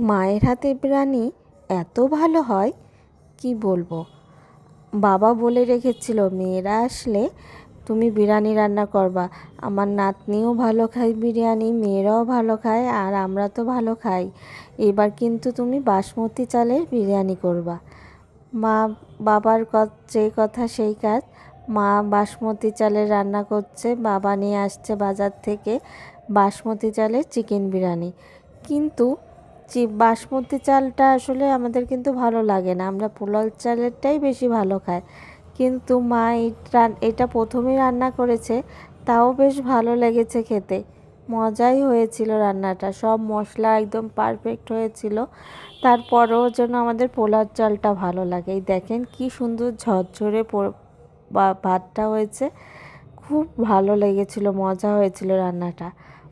মায়ের হাতের বিরিয়ানি এত ভালো হয় কি বলবো। বাবা বলে রেখেছিল মেয়েরা আসলে তুমি বিরিয়ানি রান্না করবা। আমার নাতনিও ভালো খায় বিরিয়ানি, মেয়েরাও ভালো খায়, আর আমরা তো ভালো খাই। এবার কিন্তু তুমি বাসমতি চালের বিরিয়ানি করবা। মা বাবার যে কথা সেই কাজ। মা বাসমতি চালের রান্না করছে, বাবা নিয়ে আসছে বাজার থেকে বাসমতি চালের চিকেন বিরিয়ানি। কিন্তু বাসমতি চালটা আসলে আমাদের কিন্তু ভালো লাগে না, আমরা পোলাও চালেরটাই বেশি ভালো খাই। কিন্তু মা এটা প্রথমেই রান্না করেছে, তাও বেশ ভালো লেগেছে খেতে। মজাই হয়েছিল রান্নাটা, সব মশলা একদম পারফেক্ট হয়েছিল। তারপরেও যেন আমাদের পোলাও চালটা ভালো লাগে। এই দেখেন কি সুন্দর ঝরঝরে ভাতটা হয়েছে, খুব ভালো লেগেছিল, মজা হয়েছিল রান্নাটা।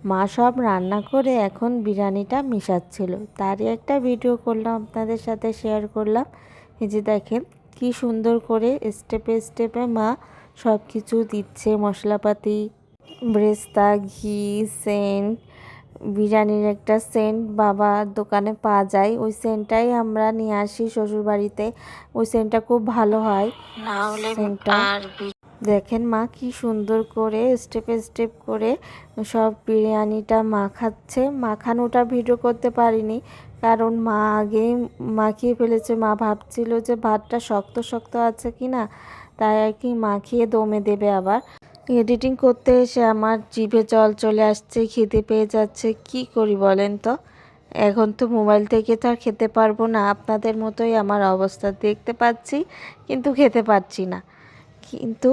মা সব রান্না করে এখন বিরিয়ানিটা মিশাচ্ছিল, তারই একটা ভিডিও করলাম আপনাদের সাথে শেয়ার করলাম। এই যে দেখেন কি সুন্দর করে স্টেপে স্টেপে মা সব কিছু দিচ্ছে, মশলাপাতি, ব্রেস্তা, ঘি, সেন্ট, বিরিয়ানির একটা সেন্ট বাবার দোকানে পাওয়া যায়, ওই সেন্টটাই আমরা নিয়ে আসি শ্বশুরবাড়িতে। ওই সেন্টটা খুব ভালো হয় সেন্টটা। দেখেন মা কি সুন্দর করে স্টেপ স্টেপ করে সব বিরিয়ানিটা মাখাচ্ছে। মাখানোটা ভিডিও করতে পারিনি, কারণ মা আগেই মাখিয়ে ফেলেছে। মা ভাবছিল যে ভাতটা শক্ত শক্ত আছে কি না, তাই আর কি মাখিয়ে দমে দেবে। আবার এডিটিং করতে এসে আমার জিভে জল চলে আসছে, খিদে পেয়ে যাচ্ছে। কি করি বলেন তো, এখন তো মোবাইল থেকে তো আর খেতে পারবো না। আপনাদের মতোই আমার অবস্থা, দেখতে পাচ্ছি কিন্তু খেতে পারছি না। কিন্তু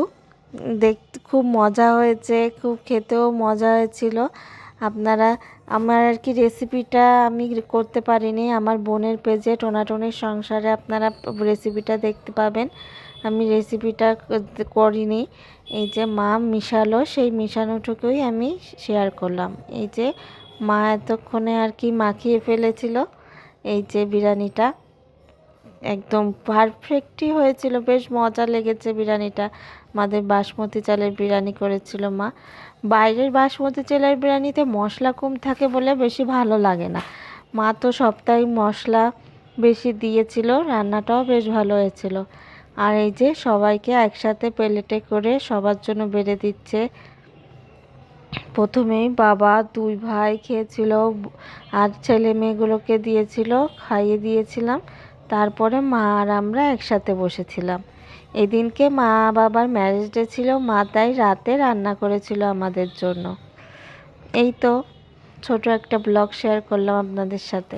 দেখতে খুব মজা হয়েছে, খুব খেতেও মজা হয়েছিল। আপনারা আমার আর কি রেসিপিটা আমি করতে পারিনি, আমার বোনের পেজে টোনাটনির সংসারে আপনারা রেসিপিটা দেখতে পাবেন। আমি রেসিপিটা করিনি। এই যে মা মিশালো, সেই মিশানোটুকুই আমি শেয়ার করলাম। এই যে মা এতক্ষণে আর কি মাখিয়ে ফেলেছিল। এই যে বিরিয়ানিটা একদম পারফেক্টই হয়েছিল, বেশ মজা লেগেছে বিরিয়ানিটা। আমাদের বাসমতি চালের বিরিয়ানি করেছিল মা। বাইরের বাসমতি চালের বিরিয়ানিতে মশলা কম থাকে বলে বেশি ভালো লাগে না। মা তো সপ্তাহে মশলা বেশি দিয়েছিল, রান্নাটাও বেশ ভালো হয়েছিল। আর এই যে সবাইকে একসাথে প্লেটে করে সবার জন্য বেড়ে দিচ্ছে। প্রথমেই বাবা দুই ভাই খেয়েছিল, আর ছেলে মেয়েগুলোকে দিয়েছিল, খাইয়ে দিয়েছিলাম। তারপরে মা আর আমরা একসাথে বসেছিলাম। এদিনকে মা বাবার ম্যারেজ ডে ছিল, মা তাই রাতে রান্না করেছিল আমাদের জন্য। এই তো ছোট একটা ব্লগ শেয়ার করলাম আপনাদের সাথে।